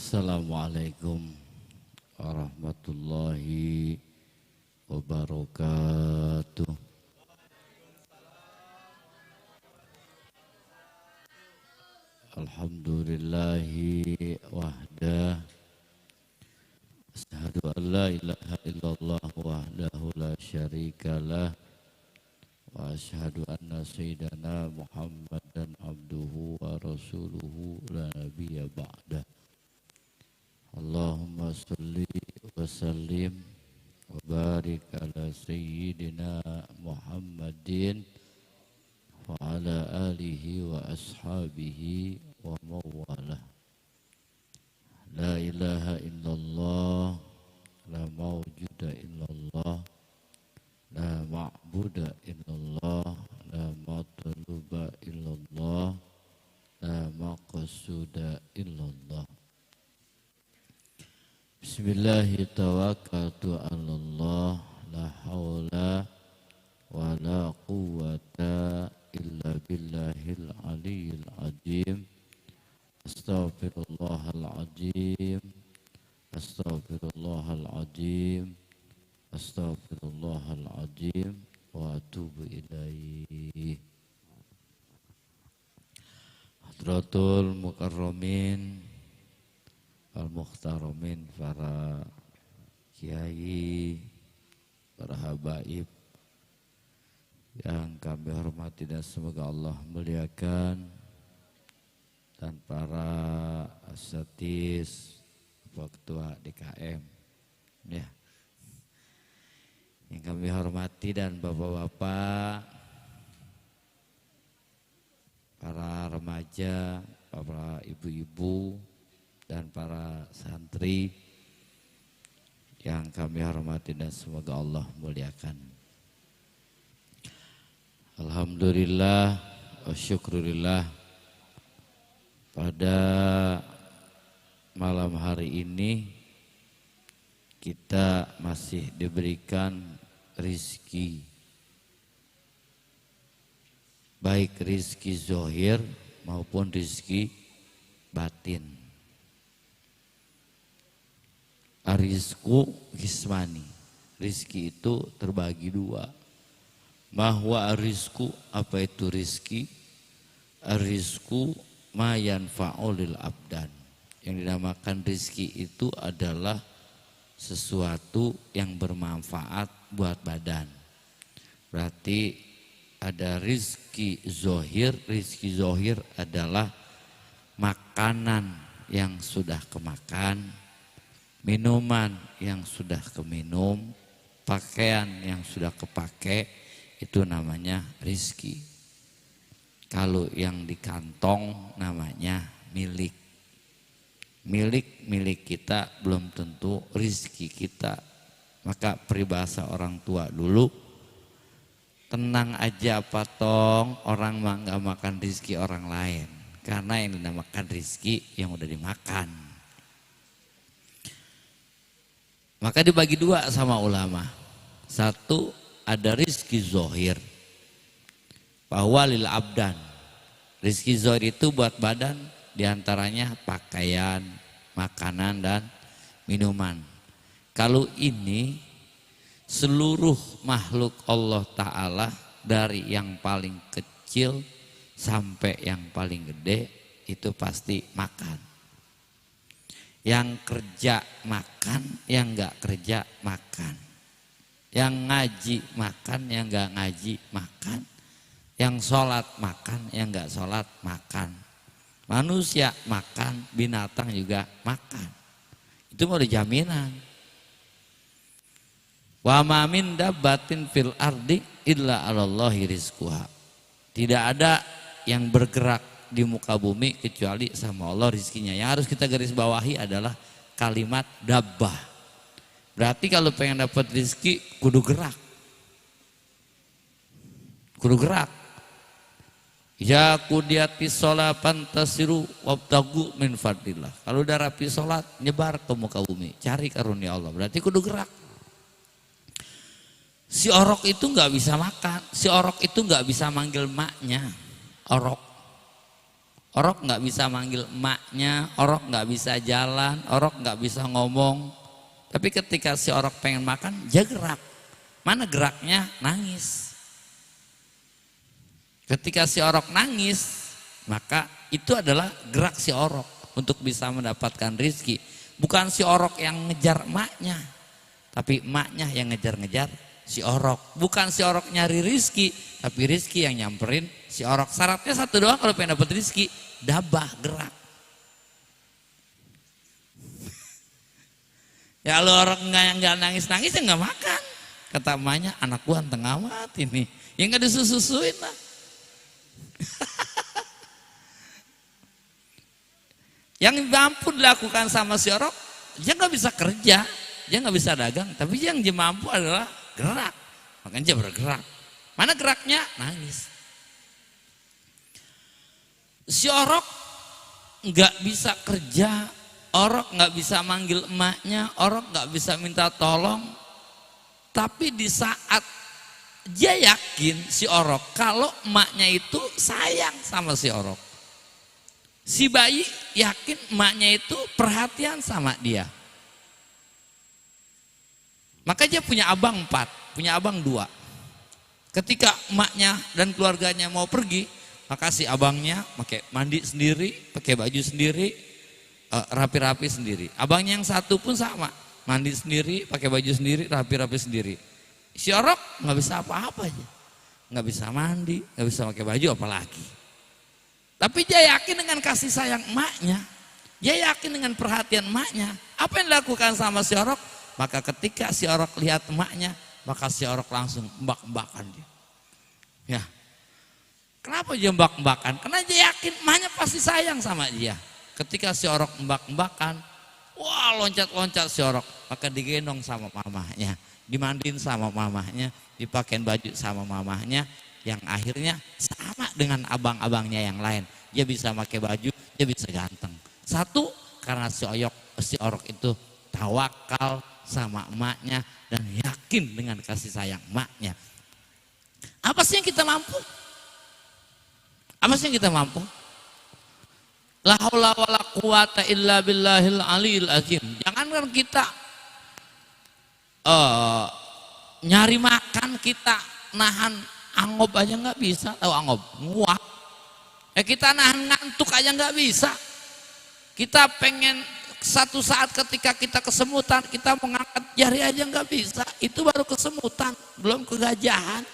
Assalamualaikum warahmatullahi wabarakatuh. Alhamdulillahi wahdah. Asyhadu an la ilaha illallah wahdahu la syarikalah. Wa asyhadu anna sayyidana Muhammadan abduhu wa rasuluhu la nabiyya ba'dah. Allahumma salli wa sallim wa barik ala sayyidina Muhammadin wa ala alihi wa ashabihi wa mawalah. La ilaha illallah, la mawjuda illallah, la ma'buda illallah, la matluba illallah, la maqsuda illallah. Bismillahi tawakkaltu 'alallah, la haula wa la quwwata illa billahil aliyyil azim. Astaghfirullahal azim, astaghfirullahal azim, astaghfirullahal azim wa atubu ilaihi. Hadratul mukarramin al-muhtaramin, para kiai, para habaib yang kami hormati dan semoga Allah muliakan, dan para asatiz, ketua DKM ya, yang kami hormati, dan bapak-bapak, para remaja, para ibu-ibu, dan para santri yang kami hormati dan semoga Allah muliakan. Alhamdulillah wa syukurillah, pada malam hari ini kita masih diberikan rizki, baik rizki zohir maupun rizki batin. Arizku gismani, rizki itu terbagi dua. Mahwa arizku, apa itu rizki? Arizku ma yanfa'ulil abdan. Yang dinamakan rizki itu adalah sesuatu yang bermanfaat buat badan. Berarti ada rizki zohir. Rizki zohir adalah makanan yang sudah kemakan, minuman yang sudah keminum, pakaian yang sudah kepake, itu namanya rizki. Kalau yang di kantong namanya milik. Milik kita belum tentu rizki kita. Maka peribahasa orang tua dulu, tenang aja apa tong, orang mah nggak makan rizki orang lain. Karena yang dinamakan rizki yang udah dimakan. Maka dibagi dua sama ulama. Satu, ada rizki zohir, bahwa lil abdan. Rizki zohir itu buat badan, diantaranya pakaian, makanan, dan minuman. Kalau ini seluruh makhluk Allah Ta'ala, dari yang paling kecil sampai yang paling gede, itu pasti makan. Yang kerja makan, yang enggak kerja makan. Yang ngaji makan, yang enggak ngaji makan. Yang sholat makan, yang enggak sholat makan. Manusia makan, binatang juga makan. Itu mau dijaminan. Wa ma min dabbatin fil ardi illa 'alallahi rizquha. Tidak ada yang bergerak di muka bumi kecuali sama Allah rizkinya. Yang harus kita garis bawahi adalah kalimat dabbah. Berarti kalau pengen dapat rizki kudu gerak. Kudu gerak. Ya qudiyati sholat fantasiru wabtagu min fadlillah. Kalau udah rapi sholat, nyebar ke muka bumi, cari karunia Allah. Berarti kudu gerak. Si orok itu nggak bisa makan, si orok itu nggak bisa manggil maknya. Orok Orok nggak bisa manggil emaknya, Orok nggak bisa jalan, Orok nggak bisa ngomong. Tapi ketika si Orok pengen makan, dia gerak. Mana geraknya? Nangis. Ketika si Orok nangis, maka itu adalah gerak si Orok untuk bisa mendapatkan rizki. Bukan si Orok yang ngejar emaknya, tapi emaknya yang ngejar-ngejar si Orok. Bukan si Orok nyari rizki, tapi rizki yang nyamperin si Orok. Syaratnya satu doang kalau pengen dapat rizki, dabah, gerak. Ya kalau orang nggak nangis-nangis ya nggak makan. Kata emaknya, anak gua anteng amat ini. Ya nggak disusuin lah. Yang mampu dilakukan sama si Orok, dia nggak bisa kerja, dia nggak bisa dagang, tapi yang dia mampu adalah gerak. Makanya dia bergerak. Mana geraknya? Nangis. Si Orok nggak bisa kerja, Orok nggak bisa manggil emaknya, Orok nggak bisa minta tolong. Tapi di saat dia yakin si Orok kalau emaknya itu sayang sama si Orok. Si bayi yakin emaknya itu perhatian sama dia. Maka dia punya abang 4, punya abang 2. Ketika emaknya dan keluarganya mau pergi, maka si abangnya pakai mandi sendiri, pakai baju sendiri, rapi-rapi sendiri. Abangnya yang satu pun sama, mandi sendiri, pakai baju sendiri, rapi-rapi sendiri. Si Orok nggak bisa apa-apa aja, nggak bisa mandi, nggak bisa pakai baju apalagi. Tapi dia yakin dengan kasih sayang emaknya, dia yakin dengan perhatian emaknya. Apa yang dilakukan sama si Orok? Maka ketika si Orok lihat emaknya, maka si Orok langsung embak-embakan dia. Ya, kenapa dia embak-embakan? Karena dia yakin emaknya pasti sayang sama dia. Ketika si Orok embak-embakan, wah loncat-loncat si Orok, maka digendong sama mamahnya, dimandiin sama mamahnya, dipakein baju sama mamahnya. Yang akhirnya sama dengan abang-abangnya yang lain. Dia bisa pakai baju, dia bisa ganteng. Satu, karena si Orok itu tawakal sama emaknya dan yakin dengan kasih sayang emaknya. Apa sih yang kita mampu? Apa sih yang kita mampu? La haula wala quwata illa billahil aliyil azim. Jangankan kita nyari makan, kita nahan angob aja nggak bisa. Tahu angob? Nguap. Kita nahan ngantuk aja nggak bisa. Kita pengen satu saat ketika kita kesemutan, kita mengangkat jari aja nggak bisa. Itu baru kesemutan, belum kegajahan.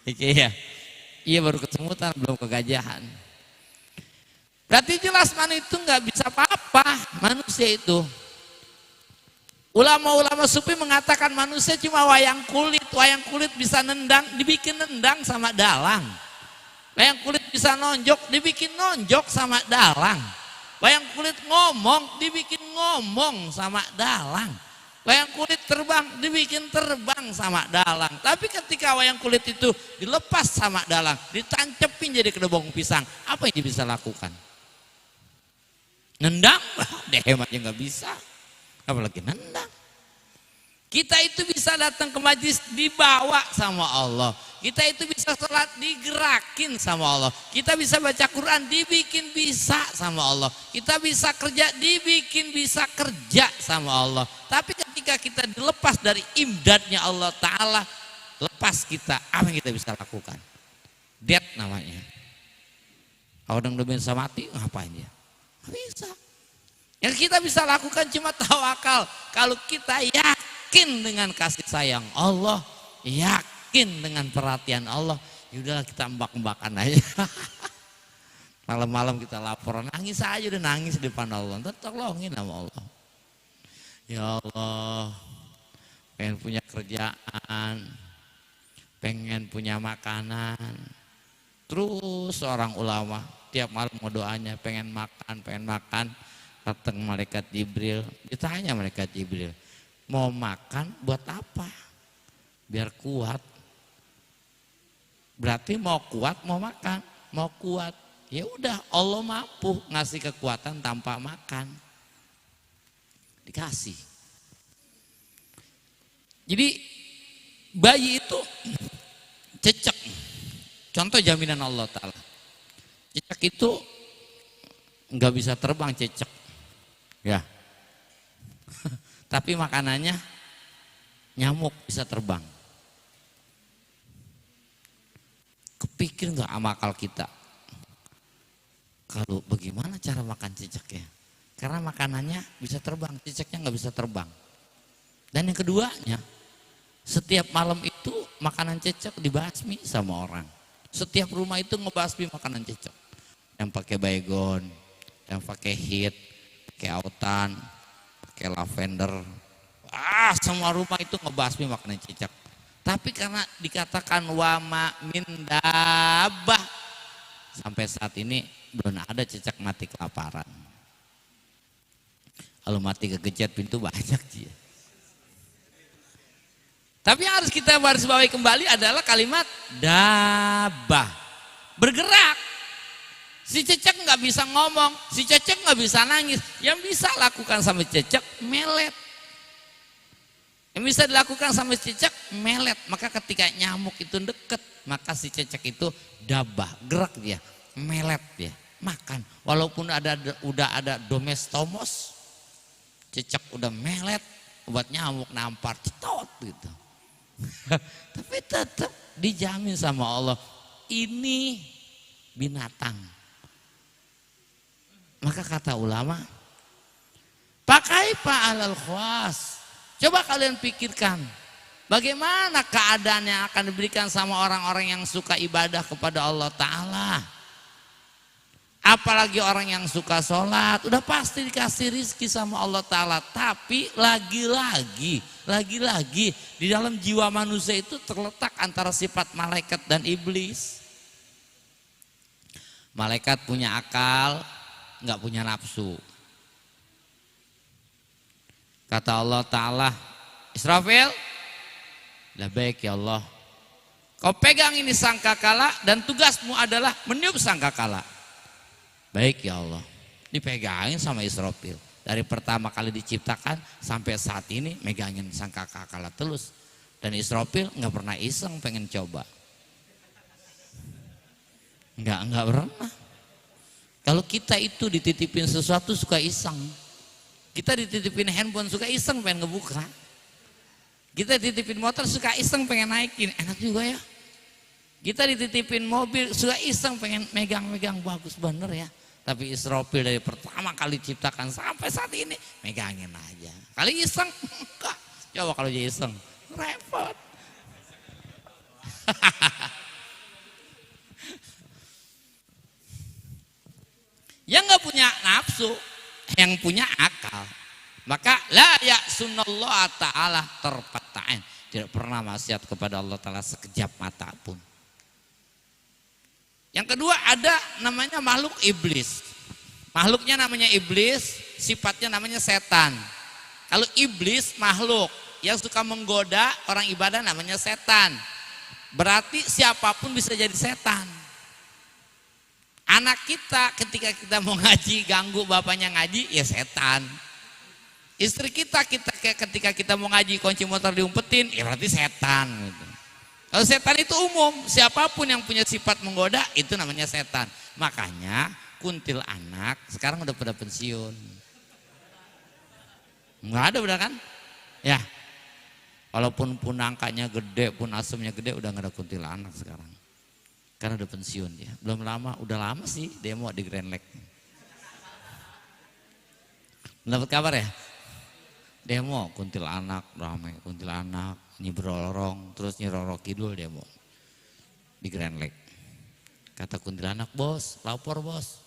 Iya, iya baru kesemutan, belum kegajahan. Berarti jelas manusia itu nggak bisa apa-apa, manusia itu. Ulama-ulama sufi mengatakan manusia cuma wayang kulit bisa nendang, dibikin nendang sama dalang. Wayang kulit bisa nonjok, dibikin nonjok sama dalang. Wayang kulit ngomong, dibikin ngomong sama dalang. Wayang kulit terbang, dibikin terbang sama dalang. Tapi ketika wayang kulit itu dilepas sama dalang, ditancepin jadi kedebong pisang, apa yang dia bisa lakukan? Nendang? Deh hematnya nggak bisa. Apalagi nendang. Kita itu bisa datang ke majlis dibawa sama Allah. Kita itu bisa sholat digerakin sama Allah. Kita bisa baca Quran dibikin bisa sama Allah. Kita bisa kerja dibikin bisa kerja sama Allah. Tapi ketika kita dilepas dari imdadnya Allah Ta'ala, lepas kita, apa yang kita bisa lakukan? Dead namanya. Kalau udah bisa mati, ngapain dia? Nggak bisa. Yang kita bisa lakukan cuma tawakal. Kalau kita yakin dengan kasih sayang Allah, yakin dengan perhatian Allah, yaudahlah kita embak-embakan aja. Malam-malam kita lapor, nangis aja, udah nangis di depan Allah. Ntar tolongin sama Allah. Ya Allah, pengen punya kerjaan, pengen punya makanan. Terus seorang ulama tiap malam mau doanya pengen makan. Datang malaikat Jibril, ditanya malaikat Jibril, mau makan buat apa? Biar kuat. Berarti mau kuat, mau makan, mau kuat. Ya udah, Allah mampu ngasih kekuatan tanpa makan. Dikasih. Jadi bayi itu cecek. Contoh jaminan Allah Ta'ala. Cicak itu nggak bisa terbang cicak. Ya. Tapi makanannya nyamuk bisa terbang. Kepikir nggak sama akal kita? Kalau bagaimana cara makan cicak ya? Karena makanannya bisa terbang, cicaknya nggak bisa terbang. Dan yang keduanya, setiap malam itu makanan cicak dibasmi sama orang. Setiap rumah itu ngebasmi makanan cicak. Yang pakai baygon, yang pakai hit, pakai autan, pakai lavender. Semua rumah itu ngebasmi makanan cicak. Tapi karena dikatakan wama min dabah, sampai saat ini belum ada cicak mati kelaparan. Kalau mati kegejet pintu banyak sih. Tapi yang harus kita garis bawahi kembali adalah kalimat dabah, bergerak. Si cicak nggak bisa ngomong, si cicak nggak bisa nangis. Yang bisa lakukan sama cicak melet. Yang bisa dilakukan sama cicak melet. Maka ketika nyamuk itu deket, maka si cicak itu dabah, gerak dia, melet dia, makan. Walaupun udah ada domestomos, cicak udah melet, buat nyamuk nampar cetot gitu. Tapi tetap dijamin sama Allah, ini binatang. Maka kata ulama, pakai alal khawas. Coba kalian pikirkan, bagaimana keadaan yang akan diberikan sama orang-orang yang suka ibadah kepada Allah Ta'ala. Apalagi orang yang suka sholat, udah pasti dikasih rizki sama Allah Ta'ala. Tapi lagi-lagi di dalam jiwa manusia itu terletak antara sifat malaikat dan iblis. Malaikat punya akal, nggak punya nafsu. Kata Allah Ta'ala, Israfil, labbaik ya Allah. Kau pegang ini sangkakala dan tugasmu adalah meniup sangkakala. Baik ya Allah. Dipegangin sama Israfil. Dari pertama kali diciptakan sampai saat ini megangin sangkakala terus. Dan Israfil nggak pernah iseng pengen coba. Nggak pernah. Kalau kita itu dititipin sesuatu suka iseng. Kita dititipin handphone suka iseng pengen ngebuka. Kita dititipin motor suka iseng pengen naikin, enak juga ya. Kita dititipin mobil suka iseng pengen megang-megang, bagus bener ya. Tapi Israfil dari pertama kali ciptakan sampai saat ini megangin aja. Kali iseng enggak. Coba kalau dia iseng repot. Yang nggak punya nafsu, yang punya akal, maka la ya'sunallahu ta'ala terpatain, tidak pernah maksiat kepada Allah Ta'ala sekejap mata pun. Yang kedua ada namanya makhluk iblis. Makhluknya namanya iblis, sifatnya namanya setan. Kalau iblis makhluk yang suka menggoda orang ibadah namanya setan. Berarti siapapun bisa jadi setan. Anak kita ketika kita mau ngaji ganggu bapaknya ngaji ya setan. Istri kita ketika kita mau ngaji kunci motor diumpetin ya berarti setan gitu. Kalau setan itu umum, siapapun yang punya sifat menggoda itu namanya setan. Makanya kuntil anak sekarang udah pada pensiun. Nggak ada udah kan? Ya. Walaupun punangkanya gede, pun asemnya gede udah nggak ada kuntil anak sekarang. Karena udah pensiun dia. Belum lama, udah lama sih demo di Grand Lake. Dapat kabar ya? Demo kuntilanak ramai, kuntilanak Nyibrorong, terus Nyiroro Kidul demo di Grand Lake. Kata kuntilanak, bos, lapor bos.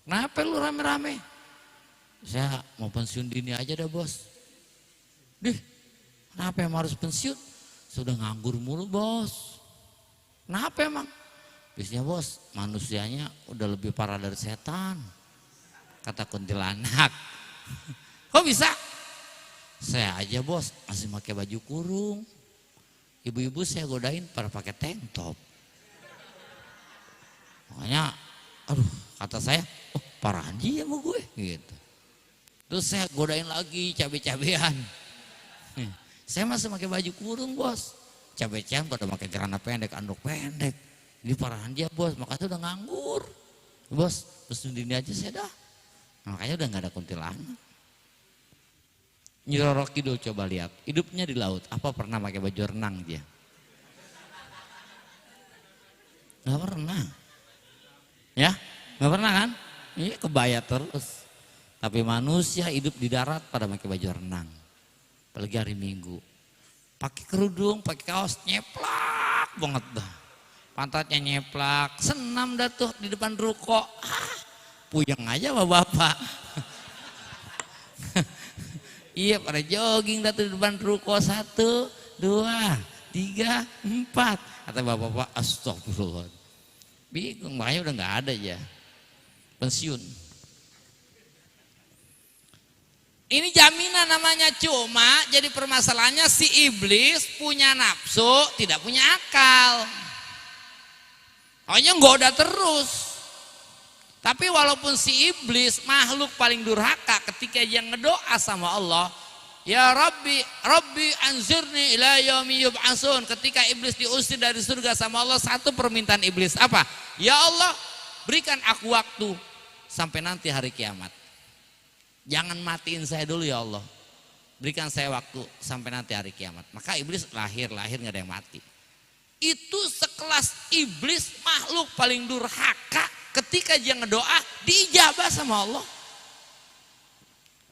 Kenapa lu rame-rame? Saya mau pensiun dini aja dah bos. Dih, kenapa emang harus pensiun? Sudah nganggur mulu bos. Kenapa emang? Biasanya bos, manusianya udah lebih parah dari setan. Kata kuntilanak. Kok bisa? Saya aja bos masih pakai baju kurung. Ibu-ibu saya godain pada pakai tank top. Makanya, aduh kata saya, oh parah aja sama gue gitu. Terus saya godain lagi cabe-cabean. Saya masih pakai baju kurung bos. Cabe-cabean pada pakai celana pendek, anduk pendek. Ini parahan dia bos, makanya udah nganggur. Bos, terus ini aja saya dah. Makanya udah gak ada kuntilanak. Nyi Roro Kidul coba lihat, hidupnya di laut, apa pernah pakai baju renang dia? Gak pernah. Ya, gak pernah kan? Iya kebaya terus. Tapi manusia hidup di darat pada pakai baju renang. Apalagi hari Minggu. Pakai kerudung, pakai kaos, nyeplak banget dah. Pantatnya nyeplak, senam dah tuh di depan ruko. Puyeng aja bapak-bapak. Iya pada jogging dah tuh di depan ruko 1, 2, 3, 4. Kata bapak-bapak, astagfirullah. Bingung, makanya udah gak ada ya. Pensiun. Ini jaminan namanya, cuma jadi permasalahannya si iblis punya nafsu, tidak punya akal. Hanya goda terus. Tapi walaupun si iblis makhluk paling durhaka, ketika dia ngedoa sama Allah, ya Rabbi, Rabbi anzurni ila yaumi yub'atsun. Ketika iblis diusir dari surga sama Allah, satu permintaan iblis apa? Ya Allah, berikan aku waktu sampai nanti hari kiamat. Jangan matiin saya dulu ya Allah. Berikan saya waktu sampai nanti hari kiamat. Maka iblis lahir gak ada yang mati. Itu sekelas iblis, makhluk paling durhaka, ketika dia ngedoa diijabah sama Allah.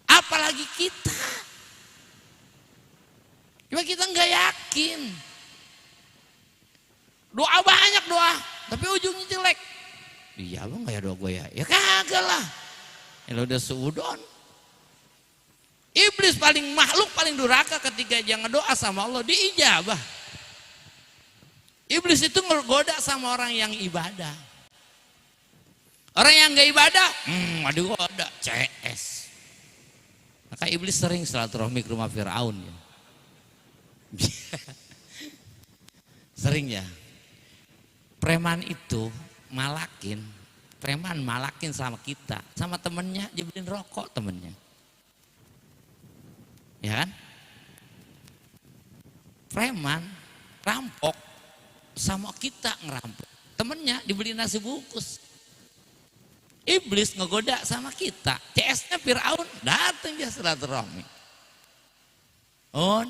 Apalagi kita. Cuma kita nggak yakin. Doa banyak doa, tapi ujungnya jelek. Iya bang, nggak ya doa gue ya? Ya kagak lah. Ya udah suudon. Iblis paling makhluk paling durhaka, ketika dia ngedoa sama Allah diijabah. Iblis itu ngegoda sama orang yang ibadah. Orang yang gak ibadah, aduh goda, CS. Maka iblis sering silaturahmi ke rumah Fir'aun ya. Sering ya. Preman itu preman malakin sama kita, sama temennya, dia beliin rokok temennya. Ya kan? Preman, rampok, sama kita ngerampok. Temennya dibeli nasi bungkus. Iblis ngegoda sama kita. CS-nya Fir'aun, datang dia silaturahmi. On.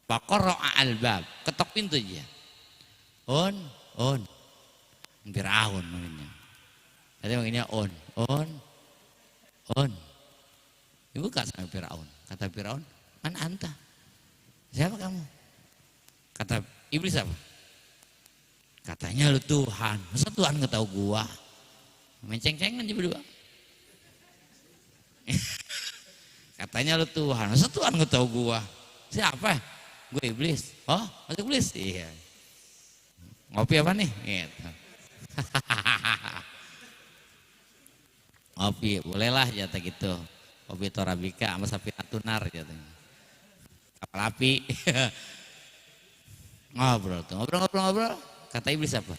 Pakoro'a al-bab, ketok pintu dia. On. Fir'aun namanya. Tadi manggilnya on. Dibuka sama Fir'aun. Kata Fir'aun, man anta? Siapa kamu? Kata iblis apa? Katanya lu Tuhan. Masa Tuhan nggak tahu gua? Main ceng-cengan aja berdua. Katanya lu Tuhan. Masa Tuhan nggak tahu gua? Siapa? Gue iblis. Oh, masuk iblis? Iya. Ngopi apa nih? Gitu. Ngopi, bolehlah jatah gitu. Kopi Torabika sama sapi natunar jatahnya. Kapal api. Ngobrol. Kata iblis apa?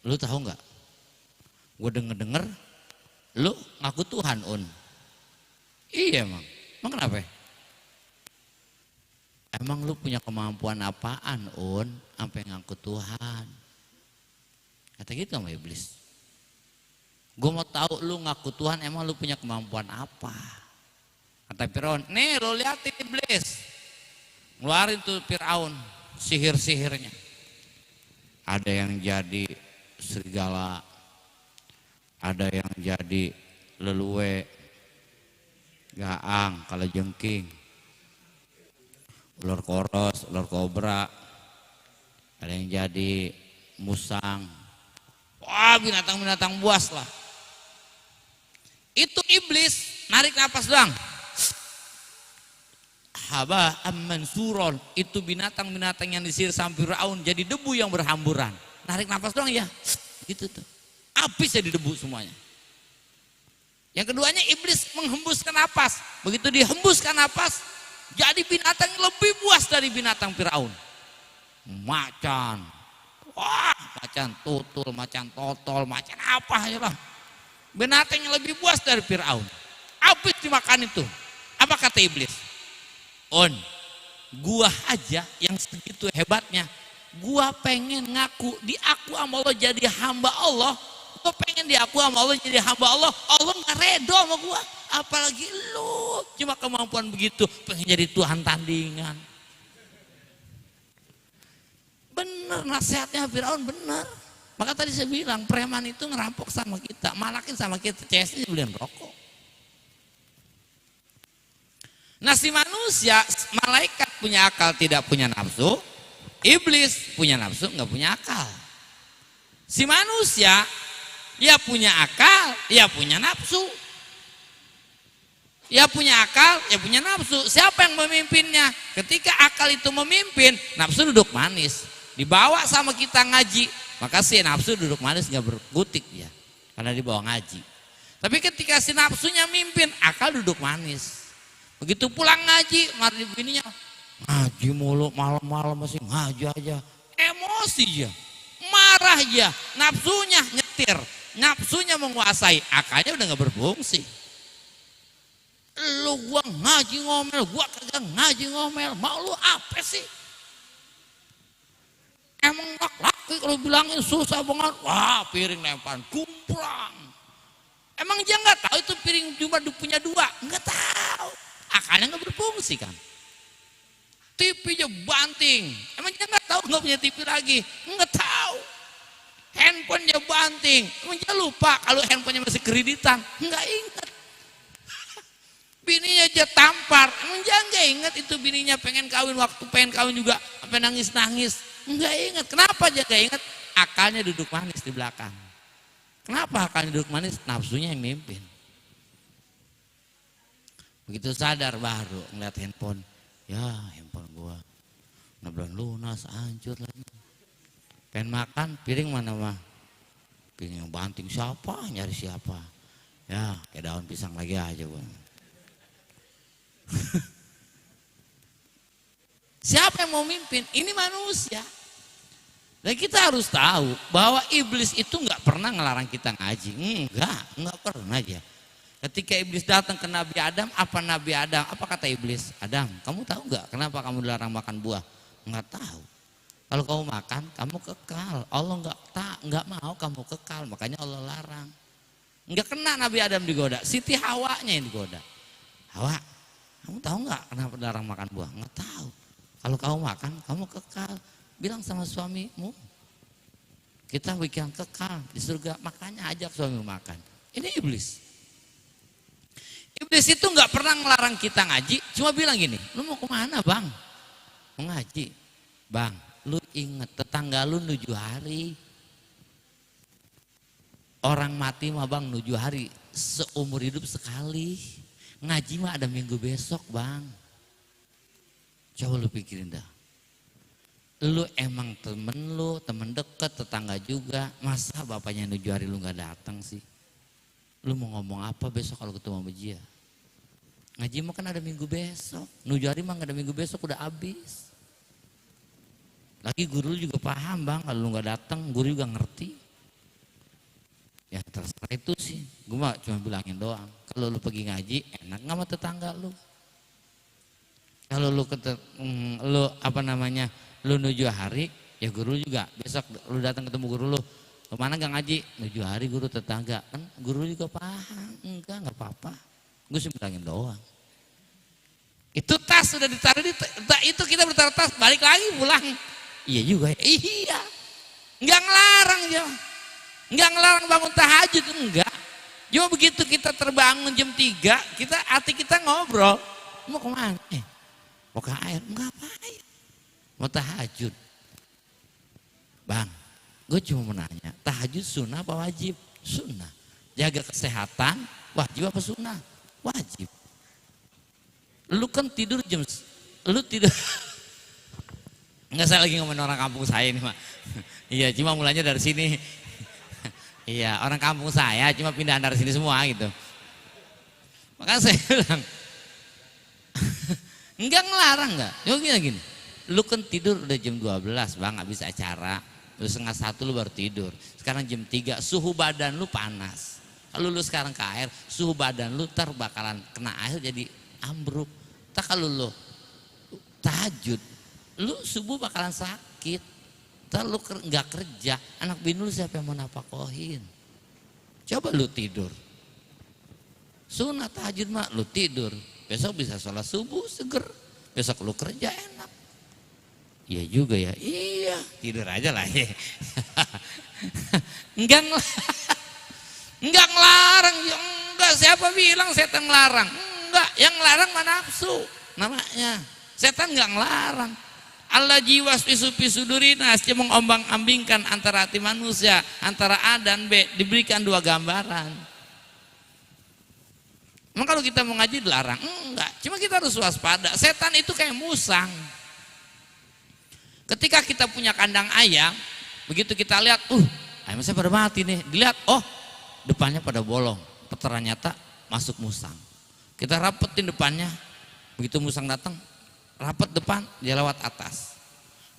Lu tahu nggak? Gue denger lu ngaku Tuhan, Iya emang. Emang kenapa? Emang lu punya kemampuan apaan, sampai ngaku Tuhan? Kata gitu sama iblis. Gue mau tahu lu ngaku Tuhan, emang lu punya kemampuan apa? Kata Fir'aun, nih lu liatin iblis. Ngeluarin tuh Fir'aun sihir-sihirnya. Ada yang jadi serigala, ada yang jadi leluwe, gaang, kalajengking, ular koros, ular kobra, ada yang jadi musang. Wah, binatang-binatang buas lah. Itu iblis narik napas doang. Haba ammansuron, itu binatang-binatang yang disihir sama Fir'aun jadi debu yang berhamburan. Narik nafas doang ya, gitu tuh. Habis jadi debu semuanya. Yang keduanya iblis menghembuskan napas. Begitu dihembuskan napas, jadi binatang yang lebih buas dari binatang Fir'aun. Macan, macan tutul, macan totol, macan apa aja lah. Binatang yang lebih buas dari Fir'aun. Habis dimakan itu. Apa kata iblis? Gua aja yang segitu hebatnya Gua pengen ngaku, diaku sama Allah jadi hamba Allah. Gua pengen diaku sama Allah jadi hamba Allah. Allah nggak redo sama gua. Apalagi lu cuma kemampuan begitu, pengen jadi Tuhan tandingan. Bener nasihatnya Firaun, bener. Maka tadi saya bilang preman itu ngerampok sama kita, malakin sama kita, CS-nya beliin rokok. Nah si manusia, malaikat punya akal tidak punya nafsu, iblis punya nafsu nggak punya akal. Si manusia ya punya akal, ya punya nafsu. Ya punya akal, ya punya nafsu. Siapa yang memimpinnya? Ketika akal itu memimpin, nafsu duduk manis. Dibawa sama kita ngaji, maka si nafsu duduk manis nggak berkutik ya, karena dibawa ngaji. Tapi ketika si nafsunya mimpin, akal duduk manis. Begitu pulang ngaji, mari bininya ngaji mulu, malam-malam masih ngaji aja, emosi ya, marah ya, nafsunya nyetir, nafsunya menguasai, akalnya udah nggak berfungsi. Lu gua ngaji ngomel, gua kagak ngaji ngomel, mau lu apa sih? Emang laki kalau bilangin susah banget, wah piring lempar, gumplang. Emang dia nggak tahu itu piring cuma punya dua, nggak tahu. Akalnya nggak berfungsi kan. TV-nya banting, emang dia nggak tahu nggak punya TV lagi, nggak tahu. Handphonenya banting, emang dia lupa kalau handphonenya masih kreditan, nggak ingat. Bininya aja tampar, emang dia nggak ingat itu bininya pengen kawin, waktu pengen kawin juga sampai nangis-nangis, nggak ingat. Kenapa dia nggak ingat? Akalnya duduk manis di belakang. Kenapa akalnya duduk manis? Nafsunya yang mimpin. Begitu sadar baru ngeliat handphone, ya handphone gua udah belum lunas, hancur lagi. Pengen makan, piring mana mah? Piring yang banting, siapa? Nyari siapa? Ya kayak daun pisang lagi aja gua. Siapa yang mau mimpin? Ini manusia. Dan kita harus tahu bahwa iblis itu nggak pernah ngelarang kita ngaji. Nggak pernah aja. Ketika iblis datang ke Nabi Adam, apa kata iblis? Adam, kamu tahu nggak kenapa kamu dilarang makan buah? Nggak tahu. Kalau kamu makan, kamu kekal. Allah nggak mau kamu kekal, makanya Allah larang. Nggak kena Nabi Adam digoda, Siti Hawanya yang digoda. Hawa, kamu tahu nggak kenapa dilarang makan buah? Nggak tahu. Kalau kamu makan, kamu kekal. Bilang sama suamimu, kita bikin kekal di surga, makanya ajak suamimu makan. Ini iblis. Iblis itu nggak pernah ngelarang kita ngaji, cuma bilang gini, lu mau kemana bang? Mau ngaji? Bang, lu inget tetangga lu 7 hari. Orang mati mah bang 7 hari, seumur hidup sekali. Ngaji mah ada minggu besok bang. Coba lu pikirin dah. Lu emang temen deket, tetangga juga. Masa bapaknya 7 hari lu gak datang sih? Lu mau ngomong apa besok kalau ketemu sama dia? Ngaji mah kan ada minggu besok. 7 hari mah gak ada minggu besok, udah habis. Lagi guru juga paham bang, kalau lu gak datang guru juga ngerti. Ya terserah itu sih, gue mah cuma bilangin doang. Kalau lu pergi ngaji enak gak sama tetangga lu? Kalau lu lu 7 hari, ya guru juga besok lu datang ketemu guru lu, kemana gak ngaji? 7 hari guru tetangga, kan guru juga paham. Enggak apa-apa, gue sih bilangin doang. Itu tas sudah ditaruh itu kita bertaruh tas, balik lagi pulang. Iya juga ya, iya. Enggak ngelarang dia, enggak ngelarang bangun tahajud, enggak. Cuma begitu kita terbangun jam 3, hati kita ngobrol, mau kemana? Mau ke air, enggak apa-apa. Mau tahajud. Bang, gue cuma mau nanya, tahajud sunnah apa wajib? Sunnah. Jaga kesehatan, wajib apa sunnah? Wajib. Lu kan tidur enggak, saya lagi ngomongin orang kampung saya ini, Mak. Iya, cuma mulanya dari sini. Iya, orang kampung saya cuma pindahan dari sini semua gitu. Maka saya bilang, enggak ngelarang enggak. Cuma gini. Lu kan tidur udah jam 12 bang, habis acara. Terus 12:30 lu baru tidur. Sekarang jam 3, suhu badan lu panas. Kalau lu sekarang ke air, suhu badan lu ntar bakalan kena air jadi ambruk. Tak kalau lu tahajud, lu subuh bakalan sakit. Terlalu nggak kerja, anak bini lu siapa yang mau napakohin? Coba lu tidur. Sunat tahajud mah lu tidur. Besok bisa sholat subuh seger. Besok lu kerja enak. Iya juga ya. Iya, tidur aja lah ya. Enggak ngelarang, ya enggak. Siapa bilang setan ngelarang? Enggak, yang ngelarang mah nafsu namanya. Setan enggak ngelarang. Allah jiwas pisu pisudurinas, dia mengombang-ambingkan antara hati manusia, antara A dan B, diberikan dua gambaran. Emang kalau kita mau ngaji dilarang? Enggak, cuma kita harus waspada. Setan itu kayak musang. Ketika kita punya kandang ayam, begitu kita lihat, ayam saya pada mati nih. Dilihat, oh depannya pada bolong, ternyata masuk musang. Kita rapetin depannya, begitu musang datang, rapet depan, dia lewat atas.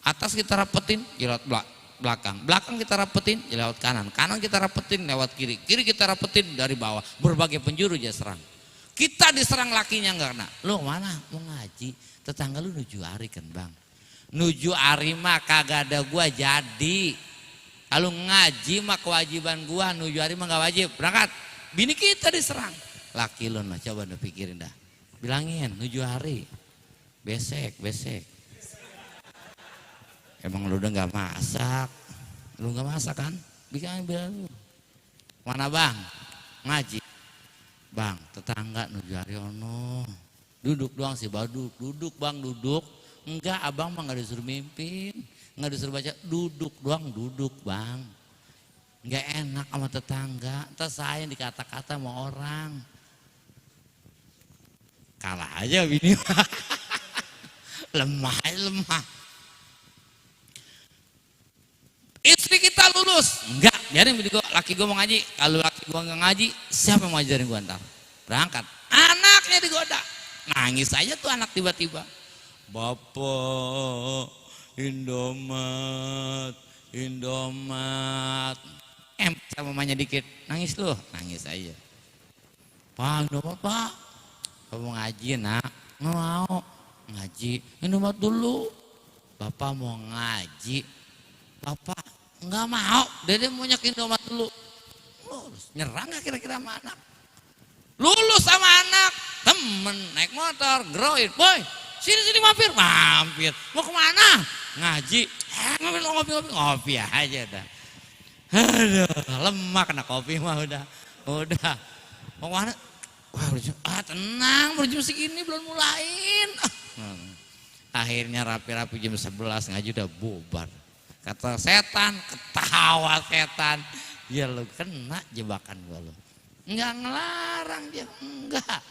Atas kita rapetin, dia lewat belakang. Belakang kita rapetin, dia lewat kanan. Kanan kita rapetin, lewat kiri. Kiri kita rapetin dari bawah. Berbagai penjuru dia serang. Kita diserang lakinya enggak kena. Lu mana? Mau ngaji. Tetangga lu nuju hari kan bang. Nuju hari mah kagak ada gua jadi. Kalau ngaji mah kewajiban gua. Nuju hari mah gak wajib. Berangkat. Bini kita diserang. Laki lu mah coba lu pikirin dah. Bilangin nuju hari. Besek. Emang lu udah gak masak? Lu gak masak kan? Bikin bilang lu. Mana bang? Ngaji. Bang, tetangga nuju Haryono. Duduk doang sih baduk. Duduk bang, duduk. Enggak, abang mah gak disuruh mimpin. Gak disuruh baca. Duduk doang, duduk bang. Gak enak sama tetangga. Ntar saya dikata-kata sama orang. Kalah aja bini. Lemah. Istri kita lulus, enggak, biarin laki gue mau ngaji. Kalau laki gue nggak ngaji, siapa yang mau ngajarin gue ntar? Berangkat, anaknya digoda, nangis aja tuh anak tiba-tiba. Bapak, Indomat, sama mamanya dikit, nangis loh, nangis aja. Pak, Indomat pak, kamu ngaji nak? Nggak mau, ngaji, Indomat dulu. Bapak mau ngaji, Bapak nggak mau, Dede mau nyakin Indomat dulu. Lulus, nyerang gak kira-kira sama anak? Lulus sama anak, temen naik motor, groin, boy, sini mampir. Mau kemana? Ngaji. Ngopi aja dah. Aduh, lemah kena kopi mah udah. Mau kemana? Wah, tenang, baru jam segini belum mulain. Akhirnya rapi-rapi jam 11 ngaji udah bubar. Kata setan, ketawa setan. Ya lu kena jebakan gua lu. Enggak ngelarang dia, enggak.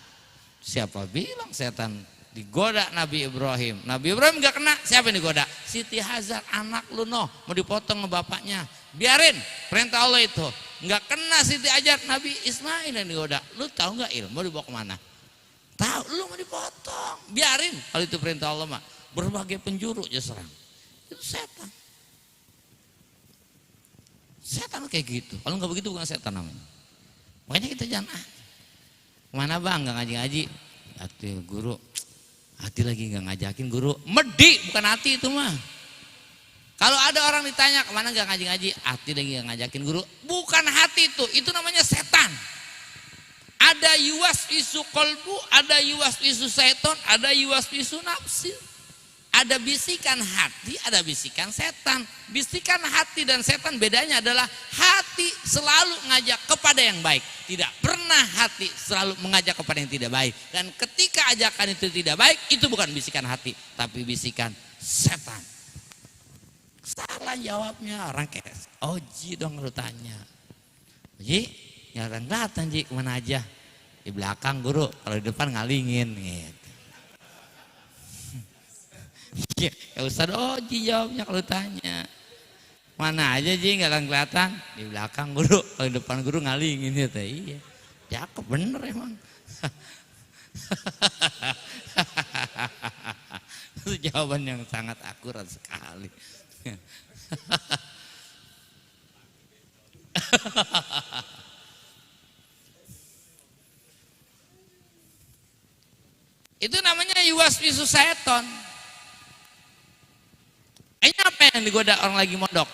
Siapa bilang setan digoda Nabi Ibrahim? Nabi Ibrahim enggak kena, siapa yang digoda? Siti Hajar, anak lu noh, mau dipotong sama bapaknya. Biarin, perintah Allah itu. Enggak kena Siti Hajar, Nabi Ismail yang digoda. Lu tahu enggak ilmu dibawa kemana? Tahu, lu mau dipotong. Biarin, kalau itu perintah Allah mah. Berbagai penjuru aja serang. Itu setan. Setan kayak gitu. Kalau nggak begitu bukan setan namanya. Makanya kita jangan mana bang nggak ngaji-ngaji. Hati guru, hati lagi nggak ngajakin guru. Medi bukan hati itu mah. Kalau ada orang ditanya kemana nggak ngaji-ngaji, hati lagi nggak ngajakin guru. Bukan hati itu namanya setan. Ada yuwas isu kolbu, ada yuwas isu seton, ada yuwas isu nafsi. Ada bisikan hati, ada bisikan setan. Bisikan hati dan setan bedanya adalah hati selalu ngajak kepada yang baik. Tidak pernah hati selalu mengajak kepada yang tidak baik. Dan ketika ajakan itu tidak baik, itu bukan bisikan hati, tapi bisikan setan. Salah jawabnya orang kayak Oji dong lu tanya. Oji, jarang datang Ji, kemana aja? Di belakang guru, kalau di depan ngalingin gitu. Ya Ustaz Oji jawabnya kalau tanya. Mana aja Ji nggak kelihatan? Di belakang guru, kalau di depan guru ngalingin gitu. Iya, cakep bener emang. Itu jawaban yang sangat akurat sekali. Itu namanya yuwas pisu seton. Kayaknya apa yang yang digoda orang lagi mondok.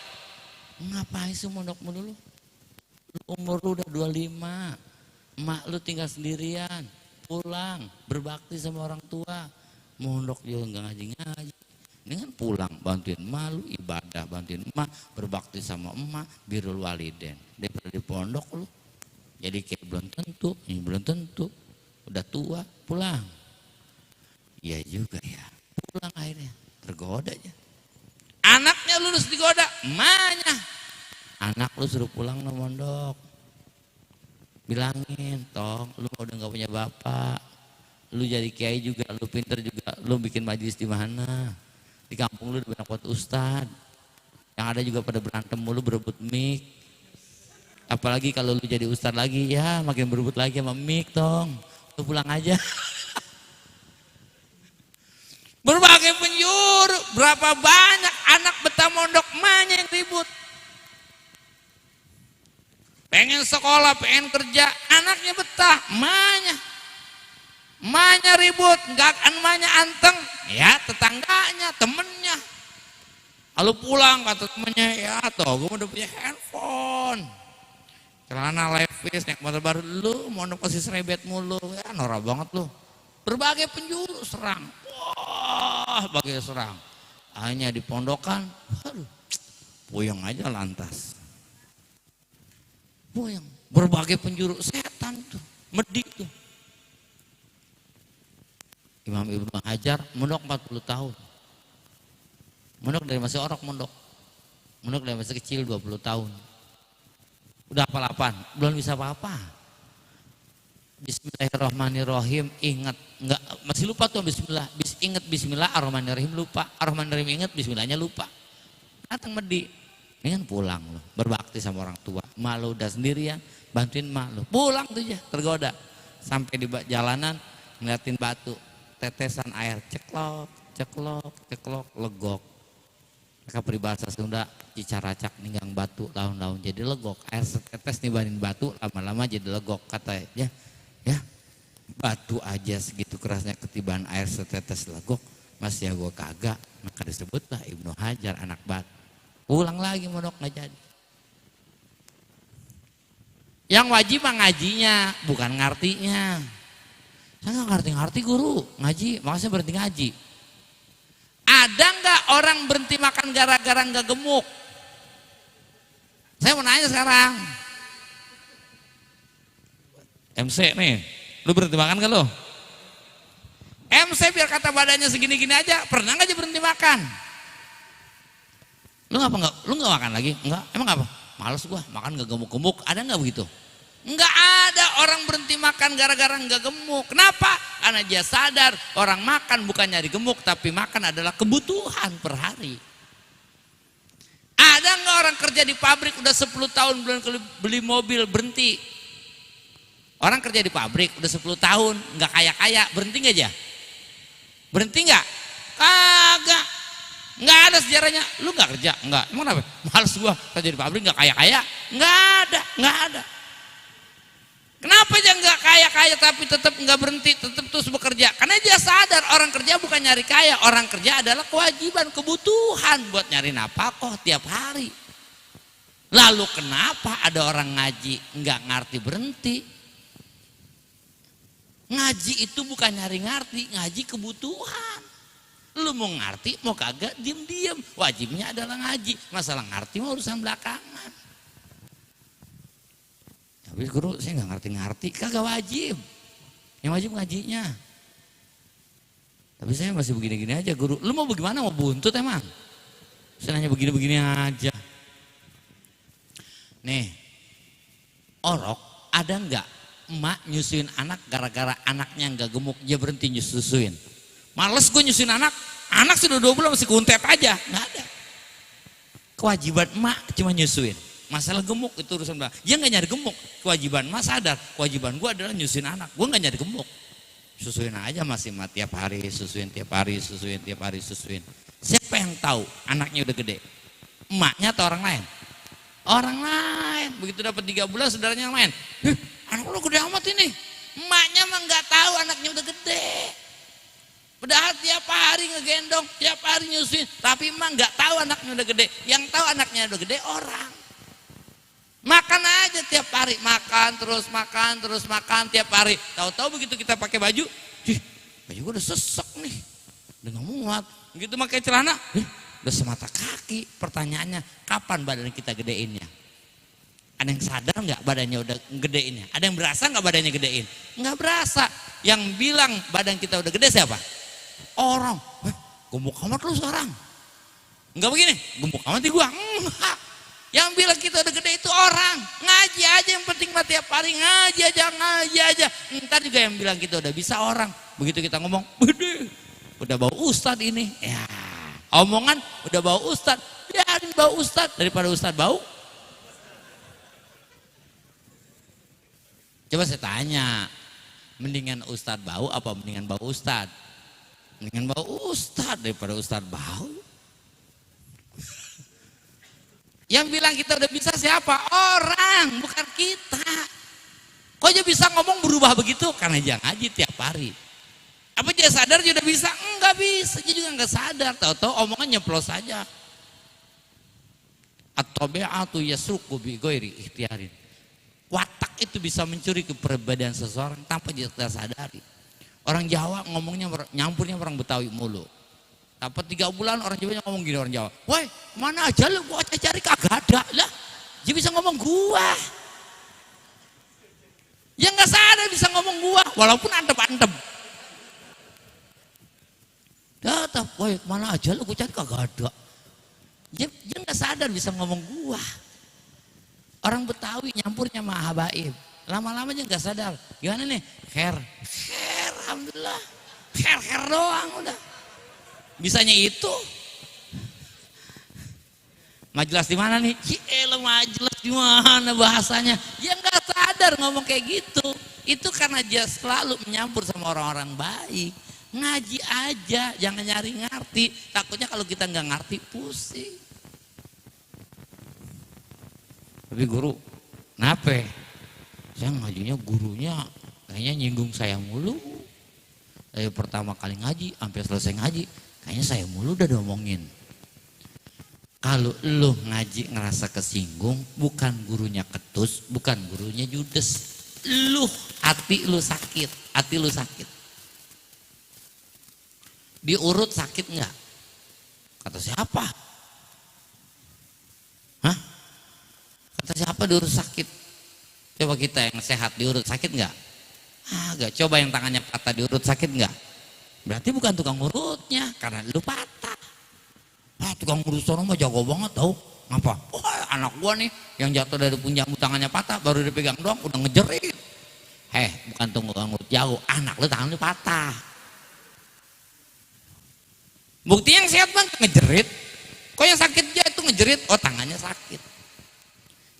Ngapain sih mondok mulu lu? Umur lu udah 25, emak lu tinggal sendirian, pulang berbakti sama orang tua, mondok juga nggak ngaji-ngaji. Ini kan pulang bantuin emak lu ibadah, bantuin emak berbakti sama emak, birrul waliden. Daripada di pondok lu, jadi kayak belum tentu, ini belum tentu, udah tua pulang. Iya juga ya, pulang akhirnya tergoda aja. Anaknya lulus digoda, emaknya. Anak lu suruh pulang no mondok. Bilangin, tong, lu udah nggak punya bapak. Lu jadi kiai juga, lu pinter juga, lu bikin majlis di mana? Di kampung lu udah banyak buat ustad. Yang ada juga pada berantem mulu berebut mic. Apalagi kalau lu jadi ustad lagi, ya makin berebut lagi sama mic, tong. Lu pulang aja. Berbagai penjuru, berapa banyak anak betah mondok emaknya yang ribut. Pengen sekolah, pengen kerja, anaknya betah, emaknya. Emaknya ribut, enggak emaknya anteng, ya tetangganya, temennya. Lalu pulang kata temennya, ya toh gue udah punya handphone. Celana levis, naik motor baru, lu mondok masih serebet mulu, ya norak banget lu. Berbagai penjuru serang. Wah, bagai serang. Hanya di pondokan, aduh, puyeng aja lantas. Puyeng. Berbagai penjuru setan tuh, medik tuh. Imam Ibnu Hajar mondok 40 tahun. Mondok dari masih orok mondok. Mondok dari masih kecil 20 tahun. Udah hafal-hafal, belum bisa apa-apa. Bismillahirrahmanirrahim, ingat enggak masih lupa tuh bismillah. Ingat bismillah ar-rahmanirrahim lupa. Ar-rahmanirrahim ingat bismillahnya lupa. Datang medi. Ini kan pulang loh, berbakti sama orang tua. Malu udah sendirian, bantuin malu. Pulang tuh ya, tergoda. Sampai di jalanan ngeliatin batu, tetesan air ceklok, ceklok, ceklok, legok. Mereka peribahasa Sunda, cicaracak ninggang batu, laun-laun jadi legok. Air setetes nibanin batu, lama-lama jadi legok katanya. Ya, batu aja segitu kerasnya ketibaan air setetes legok, masih ya gue kagak. Maka disebutlah Ibnu Hajar anak batu. Pulang lagi mondok nggak jadi. Yang wajib mah ngajinya, bukan ngartinya. Saya nggak ngerti-ngerti guru ngaji, makanya berhenti ngaji. Ada nggak orang berhenti makan gara-gara nggak gemuk? Saya mau nanya sekarang. MC nih, lu berhenti makan gak lo? MC biar kata badannya segini-gini aja, pernah nggak aja berhenti makan? Lu nggak makan lagi? Enggak, emang apa? Males gua, makan nggak gemuk-gemuk, ada nggak begitu? Enggak ada orang berhenti makan gara-gara nggak gemuk. Kenapa? Karena dia sadar orang makan bukan nyari gemuk, tapi makan adalah kebutuhan per hari. Ada nggak orang kerja di pabrik udah 10 tahun belum beli mobil berhenti? Orang kerja di pabrik udah 10 tahun nggak kaya-kaya, berhenti nggak aja? Berhenti nggak? Kagak. Nggak ada sejarahnya. Lu nggak kerja? Nggak. Emang kenapa? Males gua kerja di pabrik nggak kaya-kaya? Nggak ada. Kenapa dia nggak kaya-kaya tapi tetap nggak berhenti, tetap terus bekerja? Karena dia sadar orang kerja bukan nyari kaya, orang kerja adalah kewajiban, kebutuhan buat nyari nafkah tiap hari. Lalu kenapa ada orang ngaji nggak ngerti berhenti? Ngaji itu bukan nyari ngerti, ngaji kebutuhan. Lu mau ngerti, mau kagak, diem-diem. Wajibnya adalah ngaji. Masalah ngerti mah urusan belakangan. Tapi guru, saya nggak ngerti-ngerti, kagak wajib. Yang wajib ngajinya. Tapi saya masih begini-gini aja guru. Lu mau bagaimana, mau buntut emang? Saya nanya begini-begini aja. Nih, orok ada nggak emak nyusuin anak gara-gara anaknya nggak gemuk, dia berhenti nyusuin? Males gue nyusuin anak sudah 2 bulan masih kuntet aja, nggak ada. Kewajiban emak cuma nyusuin. Masalah gemuk itu urusan emak. Dia nggak nyari gemuk. Kewajiban emak sadar, kewajiban gue adalah nyusuin anak. Gue nggak nyari gemuk. Susuin aja masih emak tiap hari, susuin tiap hari, susuin tiap hari, susuin. Siapa yang tahu anaknya udah gede? Emaknya atau orang lain? Orang lain. Begitu dapat 3 bulan saudaranya yang lain. Anak lu gede amat ini. Emaknya mah nggak tahu anaknya udah gede. Padahal tiap hari ngegendong, tiap hari nyusuin, tapi emang nggak tahu anaknya udah gede. Yang tahu anaknya udah gede orang. Makan aja tiap hari, makan terus makan tiap hari. Tahu-tahu begitu kita pakai baju, baju gue udah sesek nih, udah nggak muat. Begitu pakai celana, udah semata kaki. Pertanyaannya, kapan badan kita gedeinnya? Ada yang sadar nggak badannya udah gedeinnya? Ada yang berasa nggak badannya gedein? Nggak berasa. Yang bilang badan kita udah gede siapa? Orang. Gemuk amat lu sekarang. Enggak begini, gemuk amat di gua. Enggak. Yang bilang kita udah gede itu orang. Ngaji aja yang penting mah tiap hari ngaji aja. Ntar juga yang bilang kita udah bisa orang. Begitu kita ngomong, gede. Udah bau ustad ini. Ya, omongan udah bau ustad. Biarin bau ustad daripada ustad bau. Coba saya tanya, mendingan ustad bau apa mendingan bau ustad? Mendingan bau ustad daripada ustad bau. Yang bilang kita udah bisa siapa? Orang, bukan kita. Kok aja bisa ngomong berubah begitu? Karena jangan ngaji tiap hari. Apa dia sadar dia udah bisa? Enggak bisa, dia juga enggak sadar. Tahu-tahu omongan nyeplos saja. At-tabi'atu yasruqu bi ghairi ikhtiarin. Watak itu bisa mencuri kepribadian seseorang tanpa dia sadari. Orang Jawa ngomongnya nyampurnya orang Betawi mulu. Dapat 3 bulan orang Jawa ngomong gini orang Jawa. Woi, mana aja lu gua cari kagak ada lah. Dia bisa ngomong gua. Yang nggak sadar bisa ngomong gua, walaupun antep-antep. Datang, woi mana aja lu gua cari kagak ada. Dia nggak sadar bisa ngomong gua. Orang Betawi nyampurnya sama habaib. Lama-lama aja nggak sadar. Gimana nih? Kher, alhamdulillah. Kher doang udah. Bisanya itu. Majelis di mana nih? Majelis di mana bahasanya? Ya nggak sadar ngomong kayak gitu. Itu karena dia selalu menyampur sama orang-orang baik. Ngaji aja, jangan nyari ngerti. Takutnya kalau kita nggak ngerti pusing. Tapi guru, kenapa? Saya ngajinya gurunya kayaknya nyinggung saya mulu. Dari pertama kali ngaji sampai selesai ngaji, kayaknya saya mulu udah diomongin. Kalau lu ngaji ngerasa kesinggung, bukan gurunya ketus, bukan gurunya judes. Hati lu sakit. Diurut sakit nggak? Kata siapa? Hah? Kata siapa diurut sakit? Coba kita yang sehat diurut sakit nggak? Agak. Coba yang tangannya patah diurut sakit nggak? Berarti bukan tukang urutnya, karena lu patah. Tukang urut sono mah jago banget tau. Ngapa? Anak gua nih yang jatuh dari punjamu tangannya patah, baru dipegang doang udah ngejerit. Bukan tukang urut jago, anak lu tangan lu patah. Bukti yang sehat bang ngejerit. Kok yang sakit aja itu ngejerit? Oh tangannya sakit.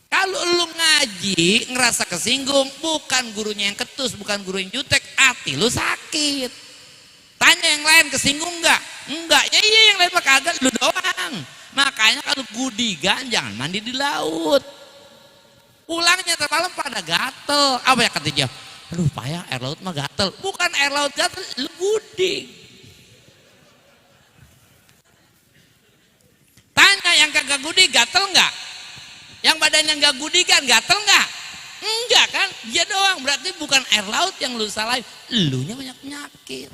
Kalau lu ngaji ngerasa kesinggung, bukan gurunya yang ketus, bukan guru yang jutek, hati lu sakit. Tanya yang lain kesinggung enggak? Enggak. Ya iya yang lain mah kagak, lu doang. Makanya kalau gudigan jangan mandi di laut. Pulangnya termalam pada gatel. Apa ya kata dia? Aduh payah air laut mah gatel. Bukan air laut gatel, lu gudik. Tanya yang kagak gudik gatel enggak? Yang badannya enggak gudikan gatel enggak? Enggak kan? Dia doang. Berarti bukan air laut yang lu salahin, elunya banyak penyakit.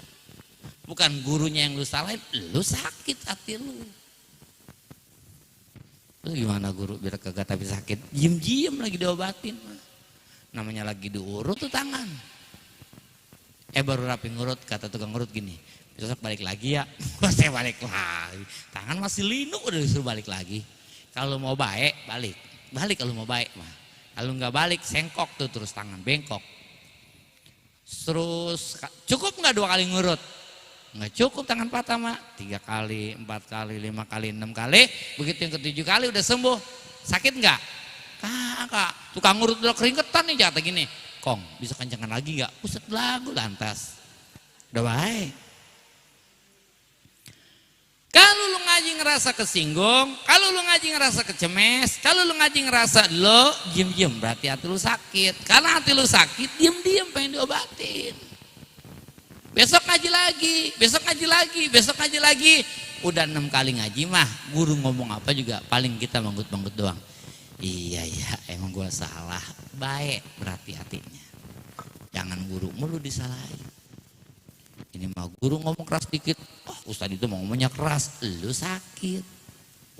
Bukan gurunya yang lu salahin, lu sakit hati lu. Terus gimana guru biar kagak tapi sakit? Diem lagi diobatin. Namanya lagi diurut tuh tangan. Baru rapi ngurut, kata tukang ngurut gini. Besok balik lagi ya. Saya balik lagi. Tangan masih linu udah disuruh balik lagi. Kalau mau baik, balik. Balik kalau mau baik mah. Kalau nggak balik, sengkok tuh terus tangan bengkok. Terus cukup nggak 2 kali ngurut? Nggak cukup tangan patah mah. 3 kali, 4 kali, 5 kali, 6 kali. Begitu yang ke-7 kali udah sembuh. Sakit nggak? Kak, tukang ngurut udah keringetan nih jatuh gini. Kong, bisa kencengan lagi nggak? Buset lagu lantas. Udah baik. Kalau lu ngaji ngerasa kesinggung, kalau lu ngaji ngerasa kecemes, kalau lu ngaji ngerasa lo diem berarti hati lu sakit. Karena hati lu sakit, diem pengen diobatin. Besok ngaji lagi, besok ngaji lagi, besok ngaji lagi. Udah 6 kali ngaji mah, guru ngomong apa juga paling kita manggut-manggut doang. Iya ya, emang gua salah. Baik berarti hatinya. Jangan guru mulu disalahin. Ini mah guru ngomong keras dikit, oh ustadz itu mau ngomongnya keras, lu sakit.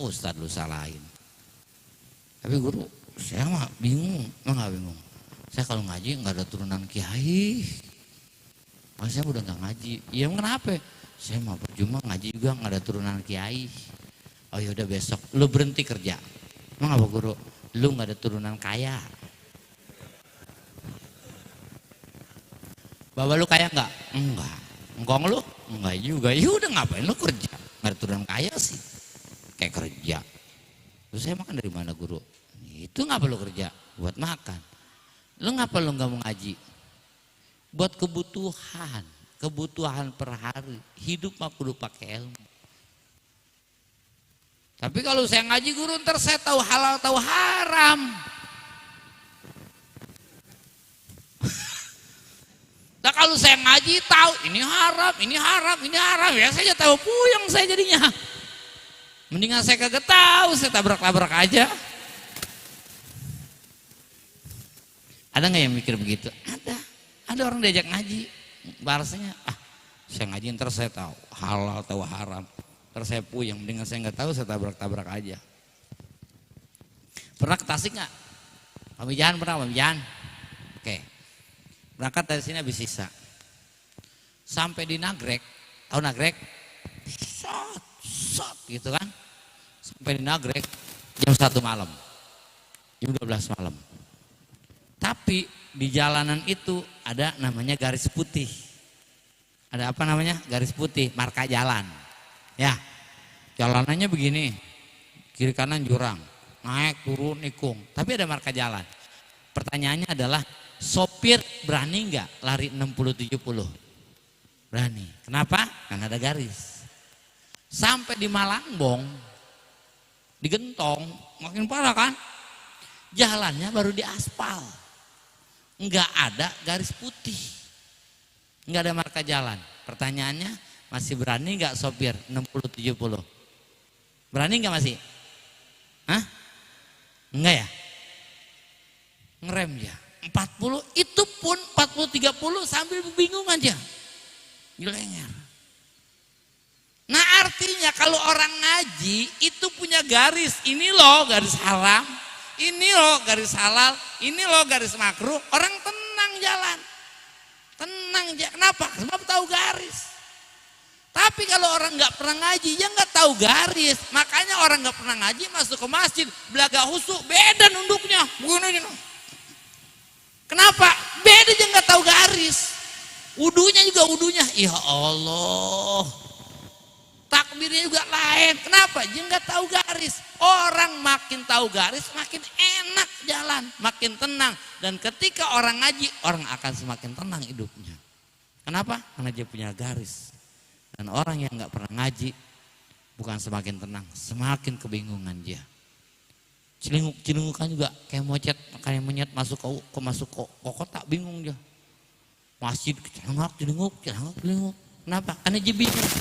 Ustadz lu salahin. Tapi guru, saya mah bingung, nggak bingung. Saya kalau ngaji nggak ada turunan kiai. Oh, saya udah nggak ngaji. Iya kenapa? Saya mau percuma ngaji juga nggak ada turunan kiai. Oh ya udah besok lu berhenti kerja. Emang apa guru? Lu nggak ada turunan kaya. Bapak lu kaya nggak? Enggak. Engkong lu? Enggak juga. Ya udah ngapain lu kerja? Nggak ada turunan kaya sih. Kayak kerja. Terus saya makan dari mana guru? Itu ngapa lu kerja? Buat makan. Lu ngapa lu nggak mau ngaji? Buat kebutuhan per hari. Hidup mah kudu pakai ilmu. Tapi kalau saya ngaji guru ntar saya tahu halal tahu haram. Nah kalau saya ngaji tahu ini haram, ini haram, ini haram, ya saya tahu puyeng saya jadinya. Mendingan saya kagak tahu, saya tabrak-tabrak aja. Ada nggak yang mikir begitu? Ada orang diajak ngaji, balasnya saya ngaji ntar saya tahu halal tahu haram, ntar saya puyeng, mendingan saya nggak tahu saya tabrak-tabrak aja. Pernah ke Tasik nggak? Pamijahan pernah pamijahan? Oke, berangkat dari sini habis sisa, sampai di Nagrek, tahu Nagrek? Shot gitu kan? Sampai di Nagrek jam 1 malam, jam 12 malam. Tapi di jalanan itu ada namanya garis putih. Ada apa namanya? Garis putih, marka jalan. Ya, jalanannya begini, kiri kanan jurang, naik turun nikung. Tapi ada marka jalan. Pertanyaannya adalah, sopir berani nggak lari 60-70? Berani. Kenapa? Karena ada garis. Sampai di Malangbong, di Gentong, makin parah kan? Jalannya baru diaspal. Enggak ada garis putih, enggak ada marka jalan. Pertanyaannya, masih berani enggak sopir 60-70? Berani enggak masih? Hah? Enggak ya? Ngerem ya 40, itu pun 40-30 sambil bingung aja nyelengar. Nah artinya kalau orang ngaji itu punya garis, ini loh garis haram, ini loh garis halal, ini loh garis makruh. Orang tenang jalan, tenang aja. Kenapa? Sebab tahu garis. Tapi kalau orang nggak pernah ngaji, ya nggak tahu garis. Makanya orang nggak pernah ngaji masuk ke masjid, belaga husuk, beda nunduknya. Begini. Kenapa? Beda aja nggak tahu garis. Wudunya juga wudunya, ya Allah. Takbirnya juga lain. Kenapa? Dia nggak tahu garis. Orang makin tahu garis, makin enak jalan, makin tenang. Dan ketika orang ngaji, orang akan semakin tenang hidupnya. Kenapa? Karena dia punya garis. Dan orang yang nggak pernah ngaji, bukan semakin tenang, semakin kebingungan dia. Celinguk-celinguk kan juga kayak monyet masuk ke kota, bingung dia. Masjid celinguk. Kenapa? Karena dia bingung.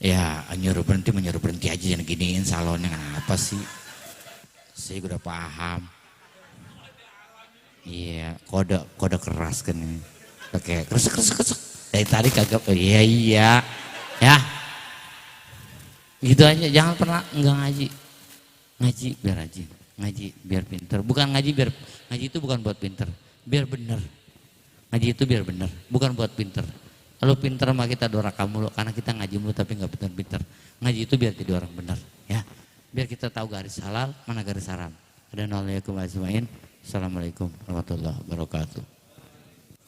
Ya menyuruh berhenti aja, jangan giniin salonnya, apa sih? Saya udah paham. Iya, kode keras kan ini. Oke, kresek. Dari tadi kagak, iya. Ya. Gitu aja, jangan pernah enggak ngaji. Ngaji biar rajin, ngaji biar pinter. Bukan ngaji itu bukan buat pinter, biar bener. Ngaji itu biar bener, bukan buat pinter. Kalau pinter mah kita doraka mulu, karena kita ngaji mulu tapi nggak pinter-pinter. Ngaji itu biar jadi orang benar, ya. Biar kita tahu garis halal, mana garis haram. Assalamualaikum warahmatullahi wabarakatuh.